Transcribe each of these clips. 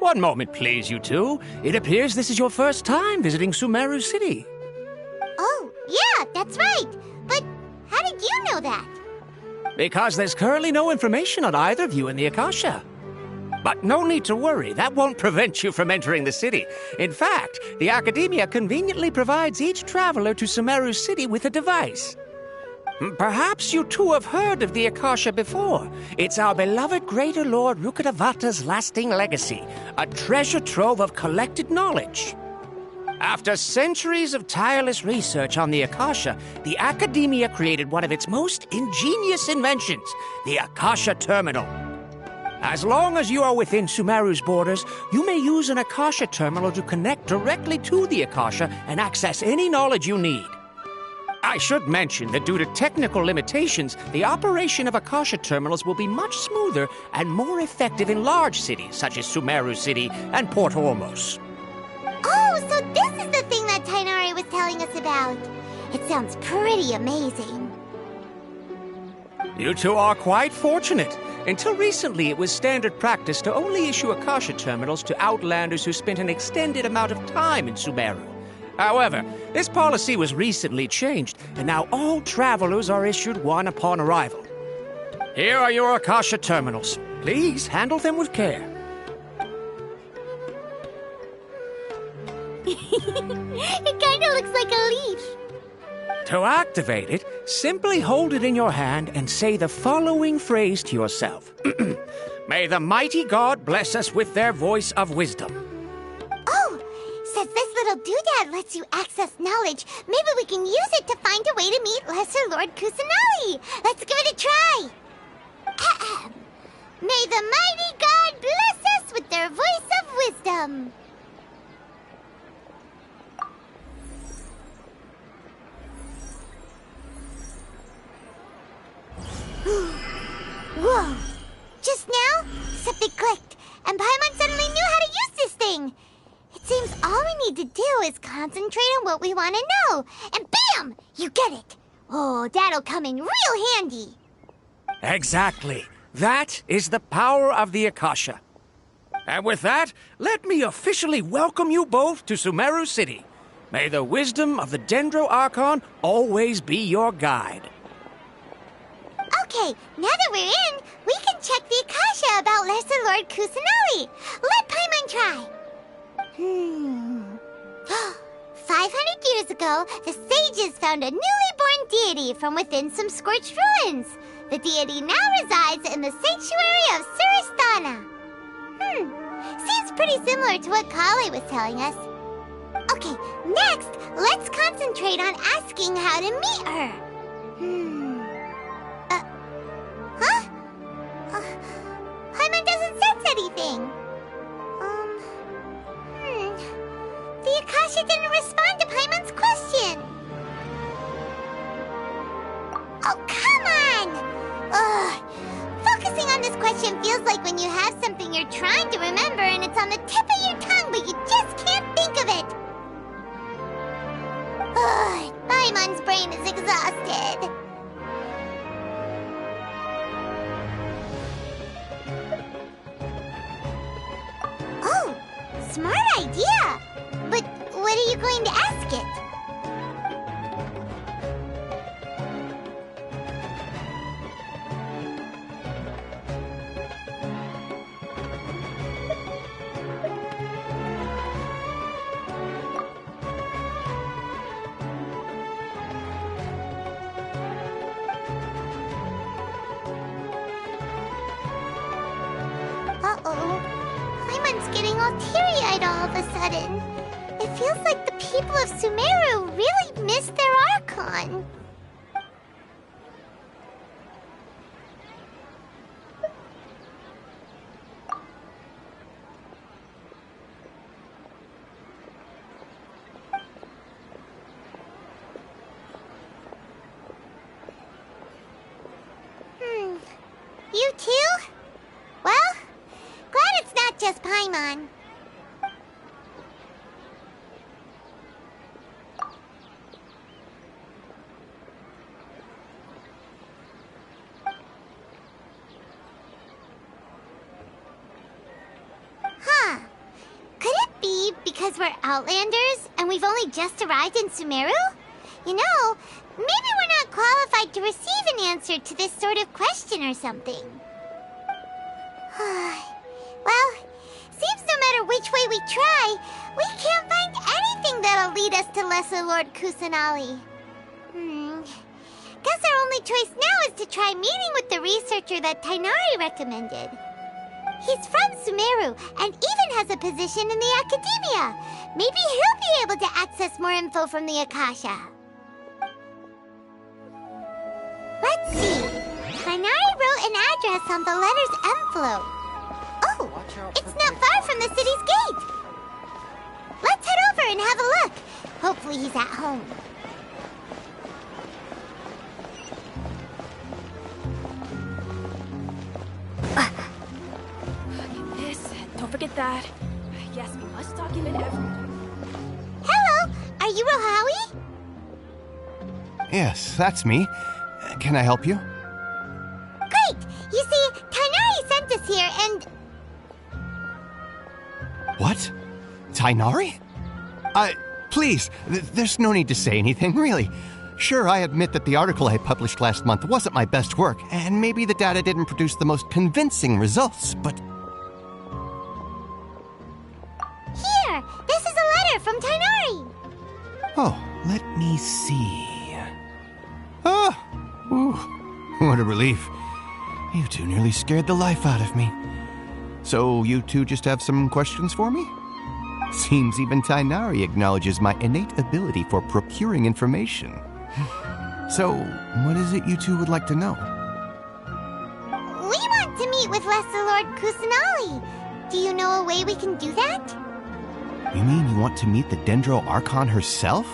One moment, please, you two. It appears this is your first time visiting Sumeru City. Oh, yeah, that's right. But how did you know that? Because there's currently no information on either of you in the Akasha. But no need to worry, that won't prevent you from entering the city. In fact, the Academia conveniently provides each traveler to Sumeru City with a device. Perhaps you two have heard of the Akasha before. It's our beloved Greater Lord Rukkhadevata's lasting legacy, a treasure trove of collected knowledge. After centuries of tireless research on the Akasha, the Academia created one of its most ingenious inventions, the Akasha Terminal. As long as you are within Sumeru's borders, you may use an Akasha terminal to connect directly to the Akasha and access any knowledge you need. I should mention that due to technical limitations, the operation of Akasha terminals will be much smoother and more effective in large cities such as Sumeru City and Port Ormos. Oh, so this is the thing that Tainari was telling us about. It sounds pretty amazing. You two are quite fortunate. Until recently, it was standard practice to only issue Akasha terminals to outlanders who spent an extended amount of time in Sumeru. However, this policy was recently changed, and now all travelers are issued one upon arrival. Here are your Akasha terminals. Please handle them with care. It kinda looks like a leash. To activate it, simply hold it in your hand and say the following phrase to yourself. May the mighty God bless us with their voice of wisdom. Oh, since this little doodad lets you access knowledge, maybe we can use it to find a way to meet Lesser Lord Kusanali. Let's give it a try. Ahem. May the mighty God bless us with their voice of wisdom. Whoa! Just now, something clicked, and Paimon suddenly knew how to use this thing. It seems all we need to do is concentrate on what we want to know, and bam! You get it. Oh, that'll come in real handy. Exactly. That is the power of the Akasha. And with that, let me officially welcome you both to Sumeru City. May the wisdom of the Dendro Archon always be your guide. Okay, now that we're in, we can check the Akasha about Lesser Lord Kusanali. Let Paimon try. 500 years ago, the sages found a newly born deity from within some scorched ruins. The deity now resides in the sanctuary of Suristana. Seems pretty similar to what Kali was telling us. Okay, next, let's concentrate on asking how to meet her. Paimon doesn't sense anything. The Akasha didn't respond to Paimon's question. Oh, come on! Ugh. Focusing on this question feels like when you have something you're trying to remember and it's on the tip of your tongue, but you just can't think of it. Ugh. Paimon's brain is exhausted. Oh, smart idea! But what are you going to ask it? Uh-oh. Paimon's getting all teary-eyed all of a sudden. It feels like the people of Sumeru really missed their Archon. You too? Well, glad it's not just Paimon. Huh. because we're Outlanders and we've only just arrived in Sumeru? You know, maybe we're not qualified to receive an answer to this sort of question or something. Well, seems no matter which way we try, we can't find anything that'll lead us to Lesser Lord Kusanali. Guess our only choice now is to try meeting with the researcher that Tainari recommended. He's from Sumeru and even has a position in the Academia. Maybe he'll be able to access more info from the Akasha. Let's see. Tainari wrote an address on the letter's envelope. Oh, it's not far from the city's gate. Let's head over and have a look. Hopefully he's at home. Don't forget that. Yes, we must document everything. Hello, are you Rohawi? Yes, that's me. Can I help you? Great! You see, Tainari sent us here and... What? Tainari? Please, there's no need to say anything, really. Sure, I admit that the article I published last month wasn't my best work, and maybe the data didn't produce the most convincing results, but... Here! This is a letter from Tainari! Oh, let me see... Ah! Ooh, what a relief. You two nearly scared the life out of me. So, you two just have some questions for me? Seems even Tainari acknowledges my innate ability for procuring information. So, what is it you two would like to know? We want to meet with Lesser Lord Kusanali. Do you know a way we can do that? You mean you want to meet the Dendro Archon herself?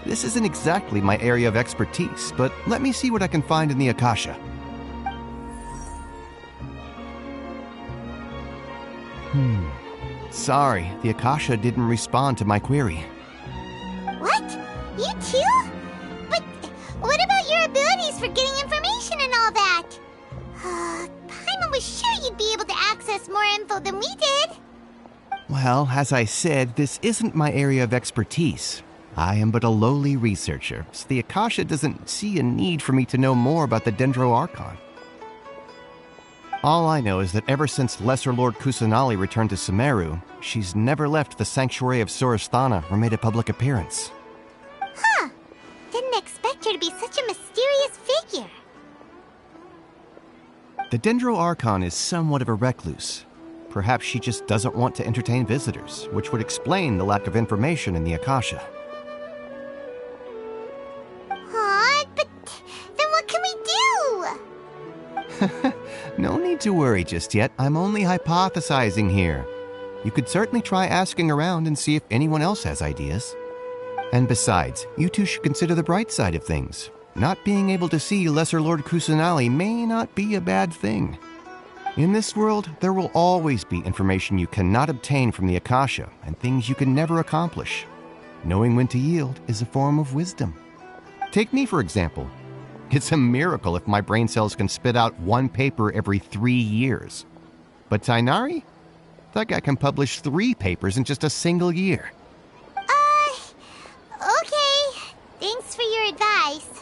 This isn't exactly my area of expertise, but let me see what I can find in the Akasha. Sorry, the Akasha didn't respond to my query. What? You too? But what about your abilities for getting information and all that? Paimon was sure you'd be able to access more info than we did. Well, as I said, this isn't my area of expertise. I am but a lowly researcher, so the Akasha doesn't see a need for me to know more about the Dendro Archon. All I know is that ever since Lesser Lord Kusanali returned to Sumeru, she's never left the Sanctuary of Surasthana or made a public appearance. Huh. Didn't expect her to be such a mysterious figure. The Dendro Archon is somewhat of a recluse. Perhaps she just doesn't want to entertain visitors, which would explain the lack of information in the Akasha. But then what can we do? No need to worry just yet. I'm only hypothesizing here. You could certainly try asking around and see if anyone else has ideas. And besides, you two should consider the bright side of things. Not being able to see Lesser Lord Kusanali may not be a bad thing. In this world, there will always be information you cannot obtain from the Akasha and things you can never accomplish. Knowing when to yield is a form of wisdom. Take me, for example. It's a miracle if my brain cells can spit out one paper every 3 years. But Tainari? That guy can publish 3 papers in just a single year. Okay. Thanks for your advice.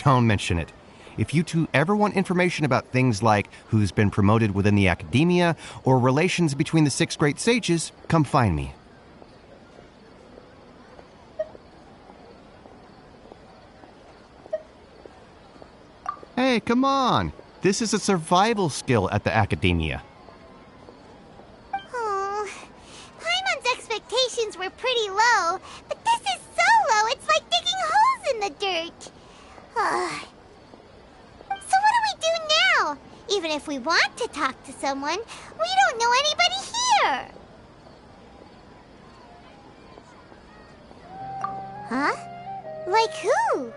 Don't mention it. If you two ever want information about things like who's been promoted within the Academia or relations between the 6 great sages, come find me. Hey, come on! This is a survival skill at the Academia. Oh, Paimon's expectations were pretty low, but this is so low it's like digging holes in the dirt. So what do we do now? Even if we want to talk to someone, we don't know anybody here. Huh? Like who?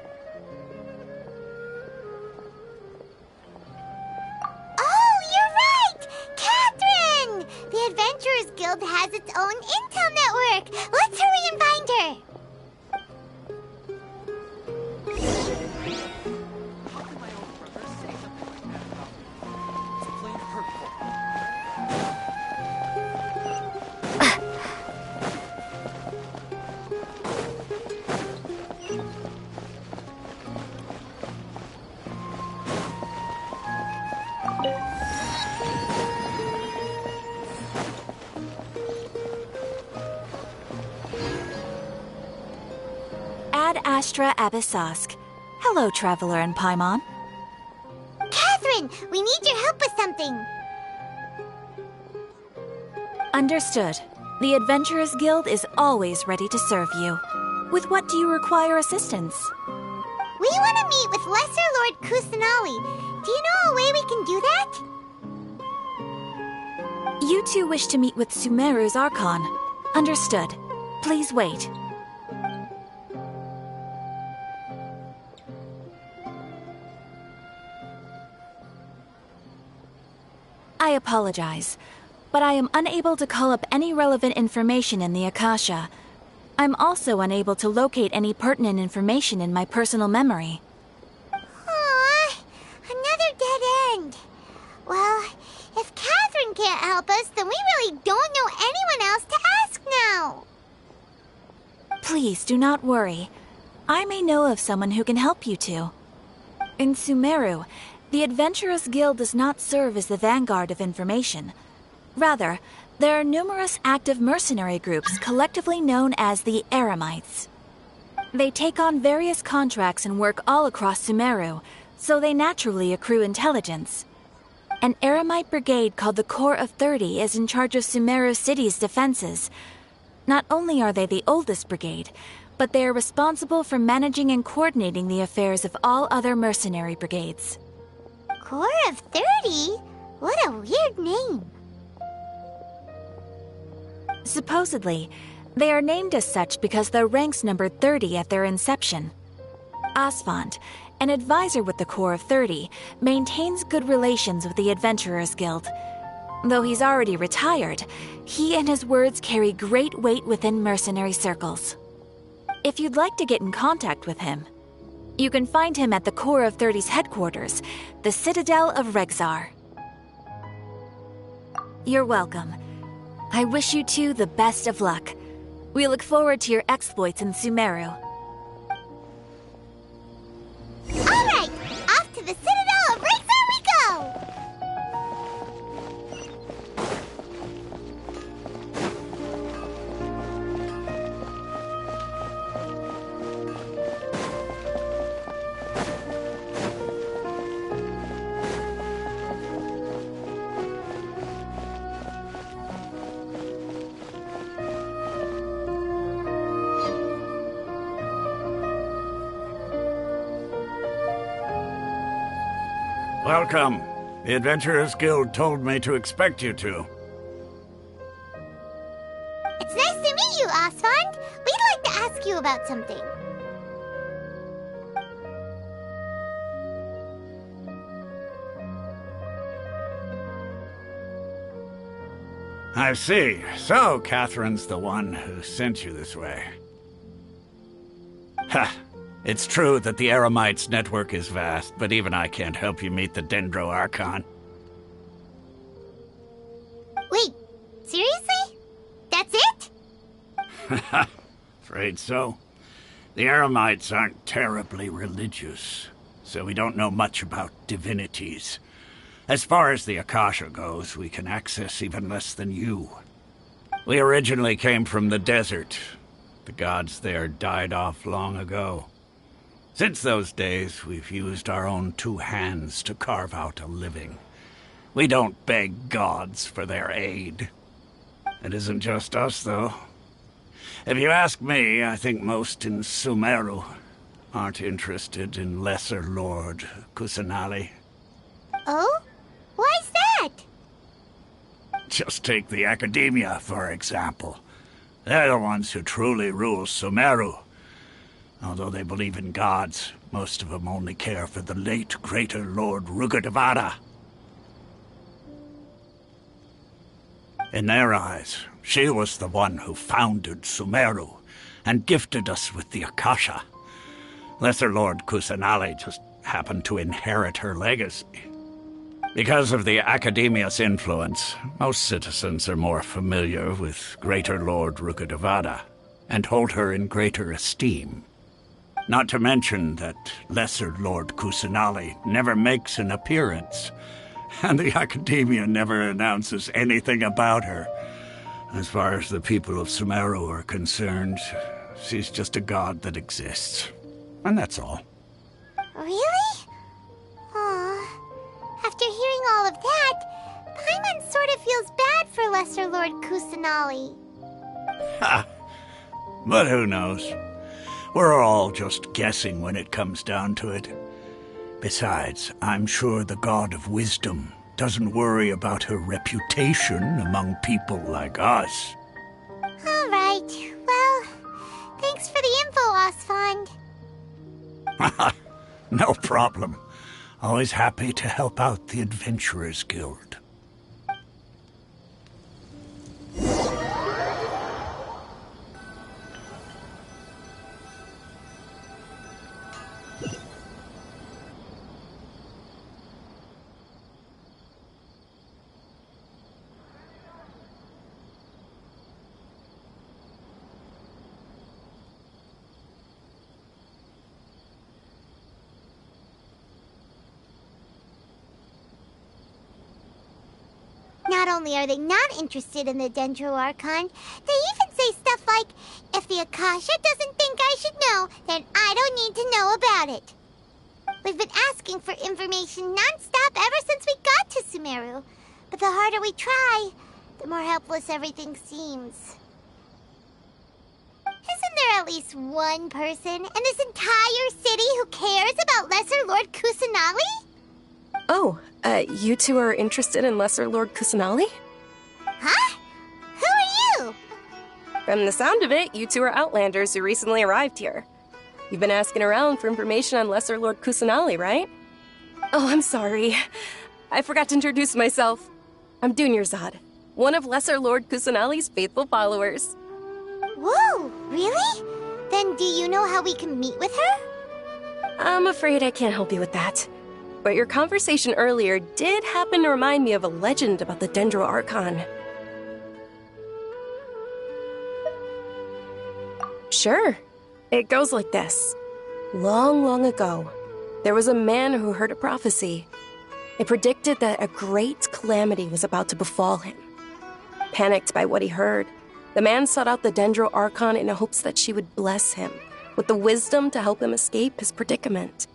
Oh, you're right! Catherine! The Adventurers Guild has its own intel network. Let's hurry and find her. Mestra Abyssosk. Hello, Traveler and Paimon. Catherine, we need your help with something. Understood. The Adventurers Guild is always ready to serve you. With what do you require assistance? We want to meet with Lesser Lord Kusanali. Do you know a way we can do that? You two wish to meet with Sumeru's Archon. Understood. Please wait. I apologize, but I am unable to call up any relevant information in the Akasha. I'm also unable to locate any pertinent information in my personal memory. Aww, another dead end. Well, if Catherine can't help us, then we really don't know anyone else to ask now. Please do not worry. I may know of someone who can help you two. In Sumeru, the Adventurers Guild does not serve as the vanguard of information. Rather, there are numerous active mercenary groups collectively known as the Eremites. They take on various contracts and work all across Sumeru, so they naturally accrue intelligence. An Eremite brigade called the Corps of 30 is in charge of Sumeru City's defenses. Not only are they the oldest brigade, but they are responsible for managing and coordinating the affairs of all other mercenary brigades. Corps of 30? What a weird name. Supposedly, they are named as such because their ranks numbered 30 at their inception. Asphalt, an advisor with the Corps of 30, maintains good relations with the Adventurers Guild. Though he's already retired, he and his words carry great weight within mercenary circles. If you'd like to get in contact with him, you can find him at the Corps of 30's headquarters, the Citadel of Rexar. You're welcome. I wish you two the best of luck. We look forward to your exploits in Sumeru. All right, off to the Citadel of Rexar we go! Welcome. The Adventurers Guild told me to expect you two. It's nice to meet you, Asphalt. We'd like to ask you about something. I see. So, Catherine's the one who sent you this way. Ha! It's true that the Eremites' network is vast, but even I can't help you meet the Dendro Archon. Wait, seriously? That's it? Afraid so. The Eremites aren't terribly religious, so we don't know much about divinities. As far as the Akasha goes, we can access even less than you. We originally came from the desert. The gods there died off long ago. Since those days, we've used our own two hands to carve out a living. We don't beg gods for their aid. It isn't just us, though. If you ask me, I think most in Sumeru aren't interested in Lesser Lord Kusanali. Oh? Why's that? Just take the Academia, for example. They're the ones who truly rule Sumeru. Although they believe in gods, most of them only care for the late Greater Lord Rukkhadevata. In their eyes, she was the one who founded Sumeru and gifted us with the Akasha. Lesser Lord Kusanali just happened to inherit her legacy. Because of the Academia's influence, most citizens are more familiar with Greater Lord Rukkhadevata and hold her in greater esteem. Not to mention that Lesser Lord Kusanali never makes an appearance, and the Academia never announces anything about her. As far as the people of Sumeru are concerned, she's just a god that exists. And that's all. Really? Aw. After hearing all of that, Paimon sort of feels bad for Lesser Lord Kusanali. Ha! But who knows? We're all just guessing when it comes down to it. Besides, I'm sure the God of Wisdom doesn't worry about her reputation among people like us. All right. Well, thanks for the info, Osfond. No problem. Always happy to help out the Adventurers Guild. Not only are they not interested in the Dendro Archon, they even say stuff like, if the Akasha doesn't think I should know, then I don't need to know about it. We've been asking for information non-stop ever since we got to Sumeru. But the harder we try, the more helpless everything seems. Isn't there at least one person in this entire city who cares about Lesser Lord Kusanali? Oh, you two are interested in Lesser Lord Kusanali? Huh? Who are you? From the sound of it, you two are Outlanders who recently arrived here. You've been asking around for information on Lesser Lord Kusanali, right? Oh, I'm sorry. I forgot to introduce myself. I'm Dunyarzad, one of Lesser Lord Kusanali's faithful followers. Whoa, really? Then do you know how we can meet with her? I'm afraid I can't help you with that. But your conversation earlier did happen to remind me of a legend about the Dendro Archon. Sure. It goes like this. Long, long ago, there was a man who heard a prophecy. It predicted that a great calamity was about to befall him. Panicked by what he heard, the man sought out the Dendro Archon in hopes that she would bless him with the wisdom to help him escape his predicament.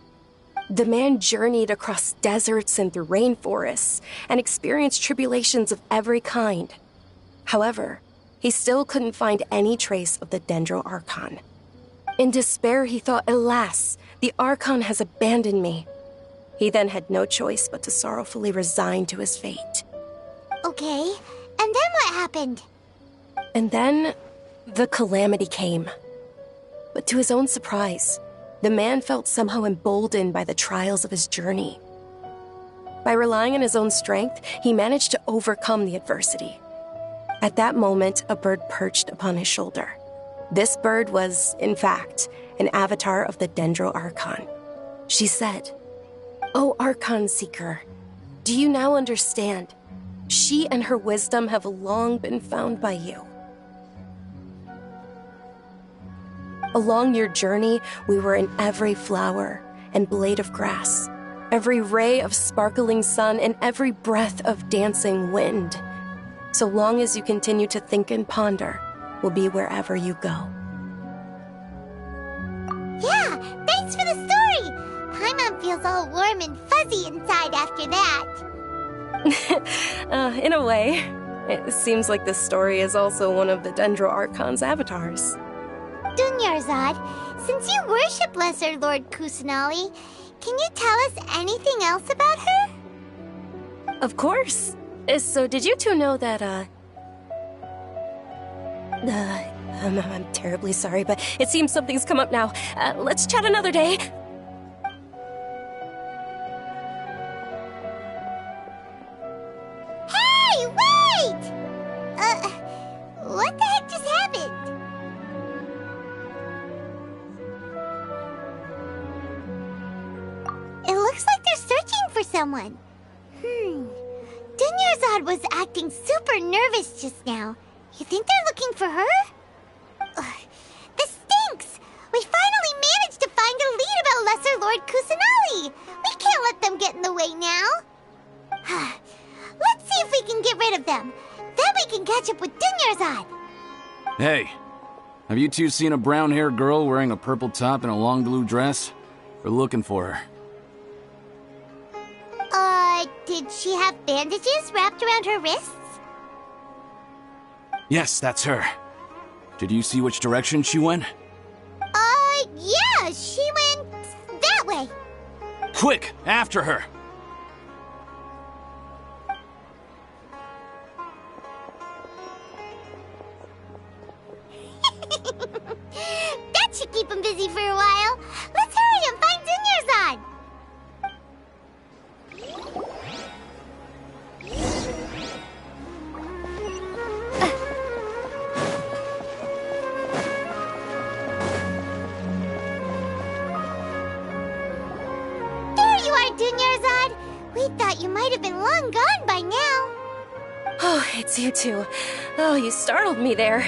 The man journeyed across deserts and through rainforests and experienced tribulations of every kind. However, he still couldn't find any trace of the Dendro Archon. In despair, he thought, alas, the Archon has abandoned me. He then had no choice but to sorrowfully resign to his fate. Okay, and then what happened? And then, the calamity came. But to his own surprise, the man felt somehow emboldened by the trials of his journey. By relying on his own strength, he managed to overcome the adversity. At that moment, a bird perched upon his shoulder. This bird was, in fact, an avatar of the Dendro Archon. She said, "O Archon Seeker, do you now understand? She and her wisdom have long been found by you. Along your journey, we were in every flower and blade of grass, every ray of sparkling sun, and every breath of dancing wind. So long as you continue to think and ponder, we'll be wherever you go." Yeah, thanks for the story! Paimon feels all warm and fuzzy inside after that. In a way, it seems like this story is also one of the Dendro Archon's avatars. Dunyarzad, since you worship Lesser Lord Kusanali, can you tell us anything else about her? Of course. So did you two know that, I'm terribly sorry, but it seems something's come up now. Let's chat another day. Hey, wait! What the heck just happened? It looks like they're searching for someone. Dunyarzad was acting super nervous just now. You think they're looking for her? This stinks! We finally managed to find a lead about Lesser Lord Kusanali! We can't let them get in the way now! Let's see if we can get rid of them. Then we can catch up with Dunyarzad. Hey, Have you two seen a brown-haired girl wearing a purple top and a long blue dress? We're looking for her. Did she have bandages wrapped around her wrists? Yes, that's her. Did you see which direction she went? Yeah, she went that way. Quick, after her! That should keep him busy for a while. Let's hurry and find Dunyarzad. There you are, Dunyarzad. We thought you might have been long gone by now. Oh, it's you two. Oh, you startled me there.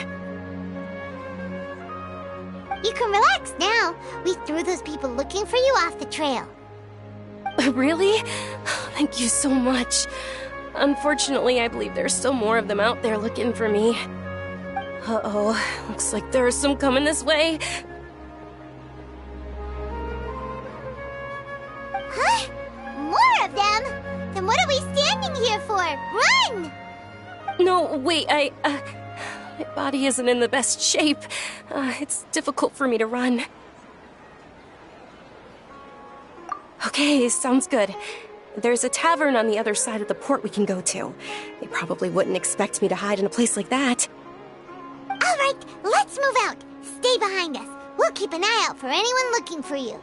You can relax now. We threw those people looking for you off the trail. Really? Thank you so much. Unfortunately, I believe there's still more of them out there looking for me. Uh-oh, looks like there's some coming this way. Huh? More of them? Then what are we standing here for? Run! No, wait, my body isn't in the best shape. It's difficult for me to run. Okay, sounds good. There's a tavern on the other side of the port we can go to. They probably wouldn't expect me to hide in a place like that. All right, let's move out. Stay behind us. We'll keep an eye out for anyone looking for you.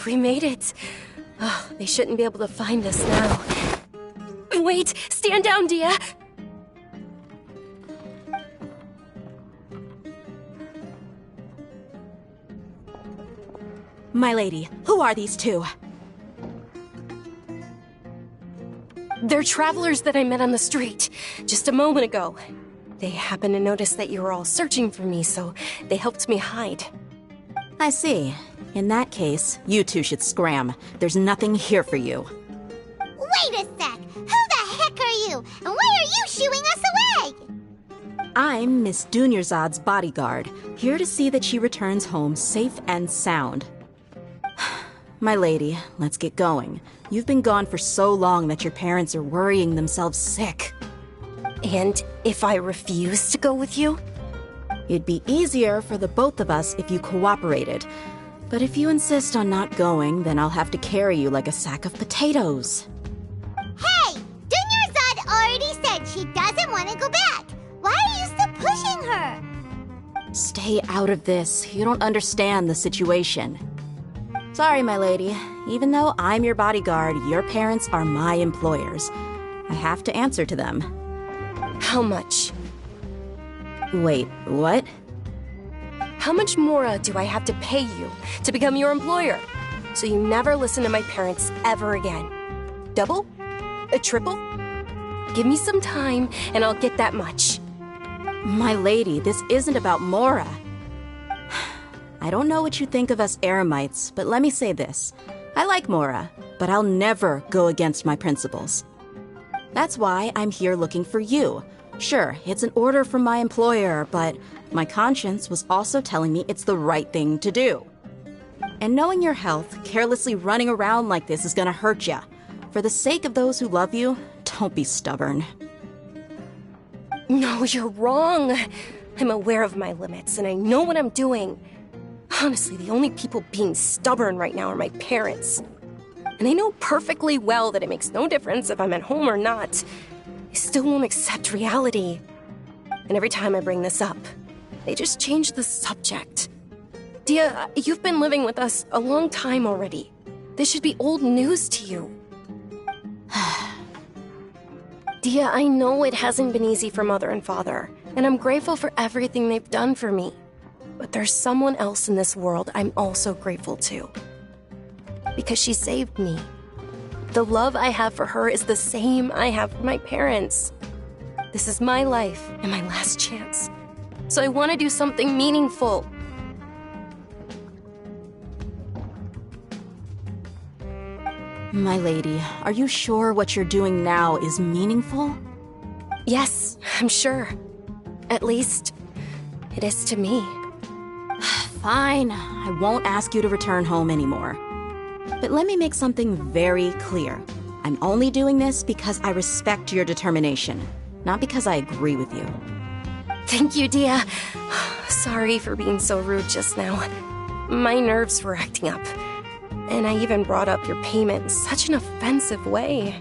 We made it. Oh, they shouldn't be able to find us now. Wait! Stand down, Dia! My lady, who are these two? They're travelers that I met on the street just a moment ago. They happened to notice that you were all searching for me, so they helped me hide. I see. In that case, you two should scram. There's nothing here for you. Wait a sec! Who the heck are you? And why are you shooing us away? I'm Miss Dunyarzad's bodyguard, here to see that she returns home safe and sound. My lady, let's get going. You've been gone for so long that your parents are worrying themselves sick. And if I refuse to go with you? It'd be easier for the both of us if you cooperated. But if you insist on not going, then I'll have to carry you like a sack of potatoes. Hey! Dunyarzad already said she doesn't want to go back. Why are you still pushing her? Stay out of this. You don't understand the situation. Sorry, my lady. Even though I'm your bodyguard, your parents are my employers. I have to answer to them. How much? Wait, what? How much more do I have to pay you to become your employer? So you never listen to my parents ever again. Double? A triple? Give me some time and I'll get that much. My lady, this isn't about Mora. I don't know what you think of us Eremites, but let me say this. I like Mora, but I'll never go against my principles. That's why I'm here looking for you. Sure, it's an order from my employer, but my conscience was also telling me it's the right thing to do. And knowing your health, carelessly running around like this is gonna hurt ya. For the sake of those who love you, don't be stubborn. No, you're wrong. I'm aware of my limits, and I know what I'm doing. Honestly, the only people being stubborn right now are my parents. And they know perfectly well that it makes no difference if I'm at home or not. They still won't accept reality. and every time I bring this up, they just change the subject. Dia, you've been living with us a long time already. This should be old news to you. Dia, I know it hasn't been easy for Mother and Father, and I'm grateful for everything they've done for me. But there's someone else in this world I'm also grateful to. Because she saved me. The love I have for her is the same I have for my parents. This is my life and my last chance. So I want to do something meaningful. My lady, are you sure what you're doing now is meaningful? Yes, I'm sure. At least, it is to me. Fine, I won't ask you to return home anymore. But let me make something very clear. I'm only doing this because I respect your determination, not because I agree with you. Thank you, Dia. Sorry for being so rude just now. My nerves were acting up. And I even brought up your payment in such an offensive way.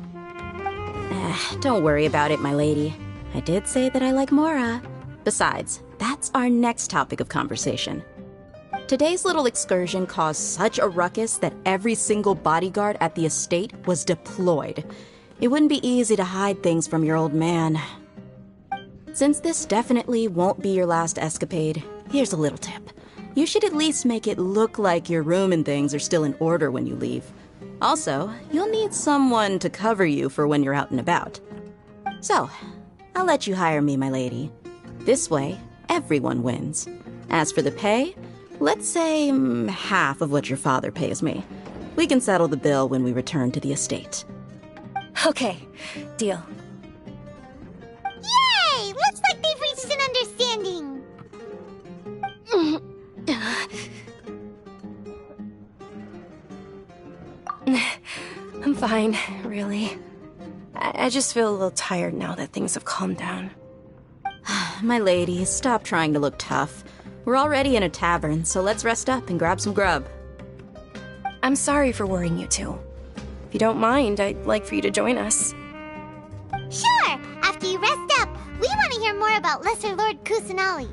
Don't worry about it, my lady. I did say that I like Mora. Besides, that's our next topic of conversation. Today's little excursion caused such a ruckus that every single bodyguard at the estate was deployed. It wouldn't be easy to hide things from your old man. Since this definitely won't be your last escapade, here's a little tip. You should at least make it look like your room and things are still in order when you leave. Also, you'll need someone to cover you for when you're out and about. So, I'll let you hire me, my lady. This way, everyone wins. As for the pay, let's say half of what your father pays me. We can settle the bill when we return to the estate. Okay, deal. Yay! Looks like they've reached an understanding. I'm fine, really. I just feel a little tired now that things have calmed down. My lady, stop trying to look tough. We're already in a tavern, so let's rest up and grab some grub. I'm sorry for worrying you two. If you don't mind, I'd like for you to join us. Sure! After you rest up, we want to hear more about Lesser Lord Kusanali.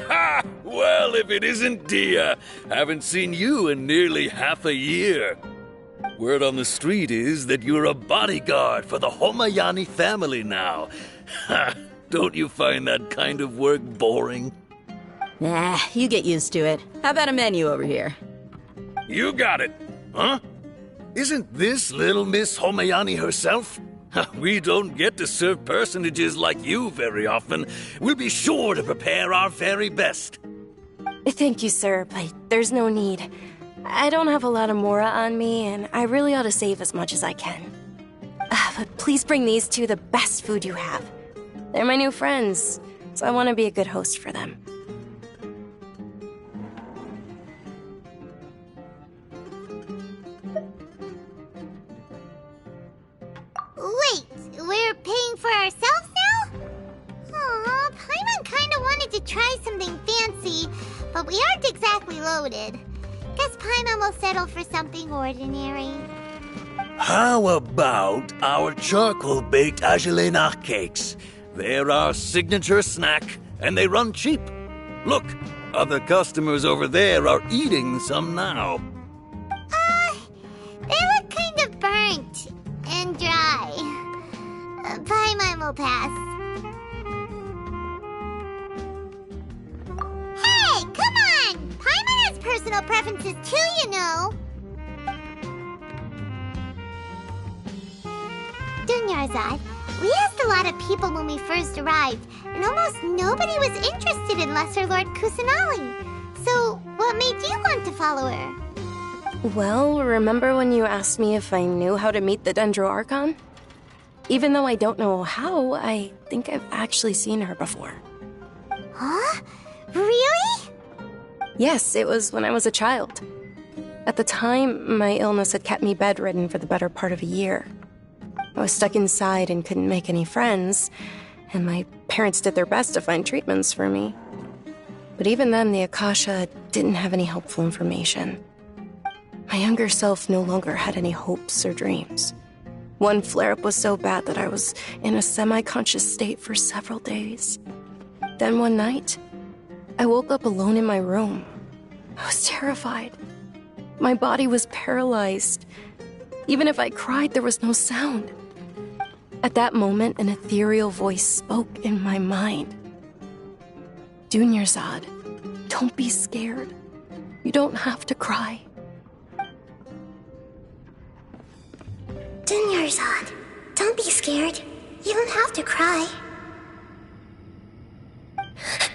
Ha! Well, if it isn't Dia. Haven't seen you in nearly half a year. Word on the street is that you're a bodyguard for the Homayani family now. Ha! Don't you find that kind of work boring? Nah, you get used to it. How about a menu over here? You got it. Huh? Isn't this little Miss Homayani herself? We don't get to serve personages like you very often. We'll be sure to prepare our very best. Thank you, sir, but there's no need. I don't have a lot of Mora on me, and I really ought to save as much as I can. But please bring these two the best food you have. They're my new friends, so I want to be a good host for them. Wait, we're paying for ourselves now? Aw, Paimon kinda wanted to try something fancy, but we aren't exactly loaded. Guess Paimon will settle for something ordinary. How about our charcoal-baked Agelenach cakes? They're our signature snack, and they run cheap. Look, other customers over there are eating some now. They look kind of burnt and dry. Paimon will pass. Hey, come on! Paimon has personal preferences too, you know. Dunyarzad, We asked a lot of people when we first arrived, and almost nobody was interested in Lesser Lord Kusanali. So, what made you want to follow her? Well, remember when you asked me if I knew how to meet the Dendroarchon? Even though I don't know how, I think I've actually seen her before. Huh? Really? Yes, it was when I was a child. At the time, my illness had kept me bedridden for the better part of a year. I was stuck inside and couldn't make any friends, and my parents did their best to find treatments for me. But even then, the Akasha didn't have any helpful information. My younger self no longer had any hopes or dreams. One flare-up was so bad that I was in a semi-conscious state for several days. Then one night, I woke up alone in my room. I was terrified. My body was paralyzed. Even if I cried, there was no sound. At that moment, an ethereal voice spoke in my mind. Dunyarzad, don't be scared. You don't have to cry. Dunyarzad, don't be scared. You don't have to cry.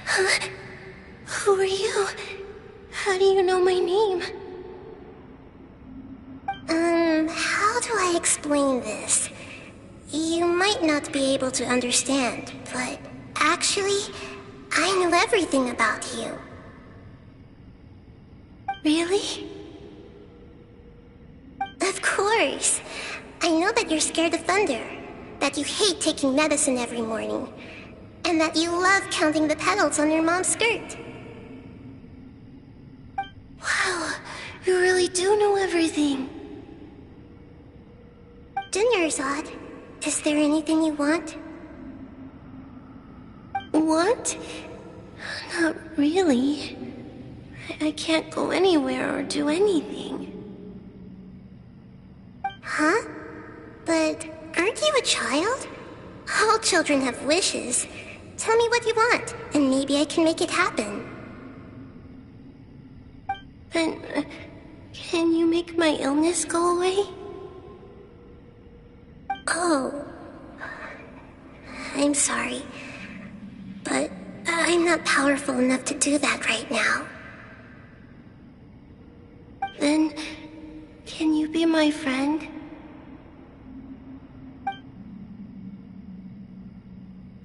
Huh? Who are you? How do you know my name? How do I explain this? You might not be able to understand, but actually, I know everything about you. Really? Of course. I know that you're scared of thunder, that you hate taking medicine every morning, and that you love counting the petals on your mom's skirt. Wow, you really do know everything. Dunyarzad, is there anything you want? Want? Not really. I can't go anywhere or do anything. Huh? But aren't you a child? All children have wishes. Tell me what you want, and maybe I can make it happen. But can you make my illness go away? Oh. I'm sorry. But I'm not powerful enough to do that right now. Then, can you be my friend?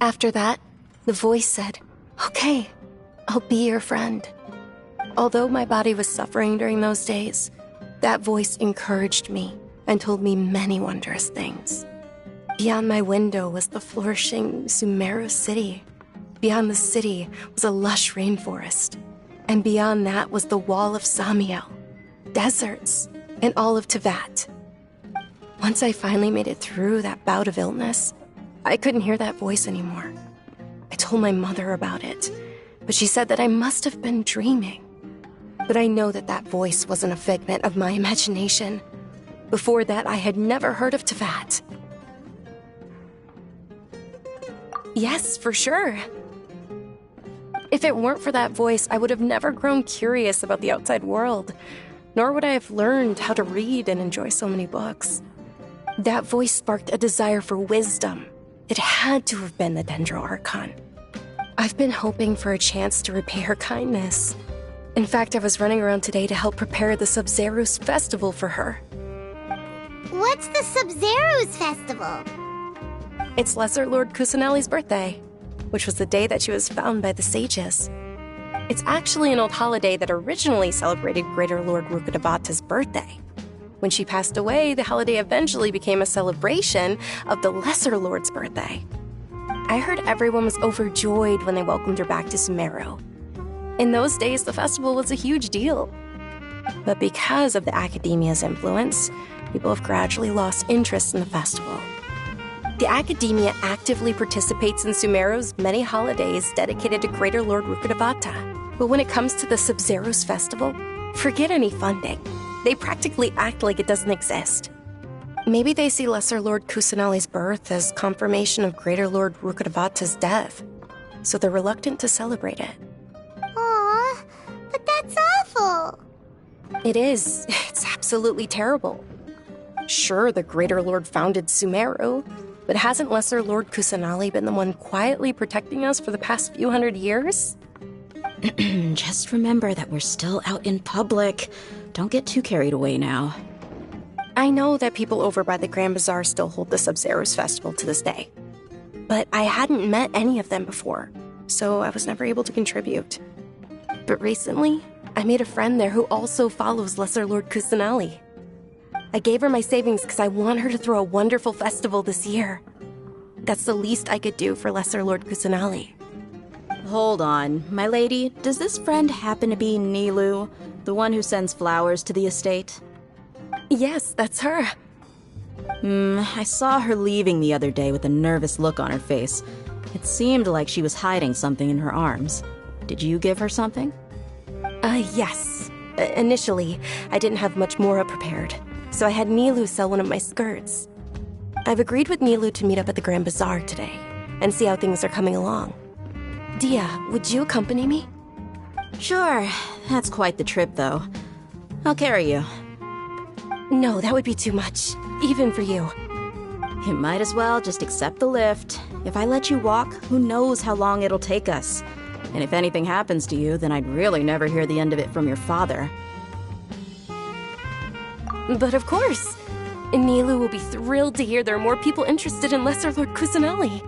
After that, the voice said, "Okay, I'll be your friend." Although my body was suffering during those days, that voice encouraged me and told me many wondrous things. Beyond my window was the flourishing Sumeru city. Beyond the city was a lush rainforest. And beyond that was the wall of Samiel, deserts, and all of Tevat. Once I finally made it through that bout of illness, I couldn't hear that voice anymore. I told my mother about it, but she said that I must have been dreaming. But I know that that voice wasn't a figment of my imagination. Before that, I had never heard of Tevat. Yes, for sure. If it weren't for that voice, I would have never grown curious about the outside world, nor would I have learned how to read and enjoy so many books. That voice sparked a desire for wisdom. It had to have been the Dendroarchon. I've been hoping for a chance to repay her kindness. In fact, I was running around today to help prepare the Sub-Zerus festival for her. What's the Sub-Zerus festival? It's Lesser Lord Kusanali's birthday, which was the day that she was found by the sages. It's actually an old holiday that originally celebrated Greater Lord Rukkhadevata's birthday. When she passed away, the holiday eventually became a celebration of the Lesser Lord's birthday. I heard everyone was overjoyed when they welcomed her back to Sumeru. In those days, the festival was a huge deal. But because of the Academia's influence, people have gradually lost interest in the festival. The Academia actively participates in Sumeru's many holidays dedicated to Greater Lord Rukkhadevata. But when it comes to the Sub-Zerus festival, forget any funding. They practically act like it doesn't exist. Maybe they see Lesser Lord Kusanali's birth as confirmation of Greater Lord Rukkhadevata's death, so they're reluctant to celebrate it. Aw, but that's awful. It is. It's absolutely terrible. Sure, the Greater Lord founded Sumeru, But hasn't Lesser Lord Kusanali been the one quietly protecting us for the past few hundred years? Just remember that we're still out in public. Don't get too carried away now. I know that people over by the Grand Bazaar still hold the Sub-Zero's festival to this day. But I hadn't met any of them before, so I was never able to contribute. But recently, I made a friend there who also follows Lesser Lord Kusanali. I gave her my savings because I want her to throw a wonderful festival this year. That's the least I could do for Lesser Lord Kusanali. Hold on, my lady. Does this friend happen to be Nilu, the one who sends flowers to the estate? Yes, that's her. I saw her leaving the other day with a nervous look on her face. It seemed like she was hiding something in her arms. Did you give her something? Yes. Initially, I didn't have much more prepared, so I had Nilu sell one of my skirts. I've agreed with Nilu to meet up at the Grand Bazaar today, and see how things are coming along. Dia, would you accompany me? Sure. That's quite the trip, though. I'll carry you. No, that would be too much, even for you. You might as well just accept the lift. If I let you walk, who knows how long it'll take us. And if anything happens to you, then I'd really never hear the end of it from your father. But of course. Nilu will be thrilled to hear there are more people interested in Lesser Lord Kusanali.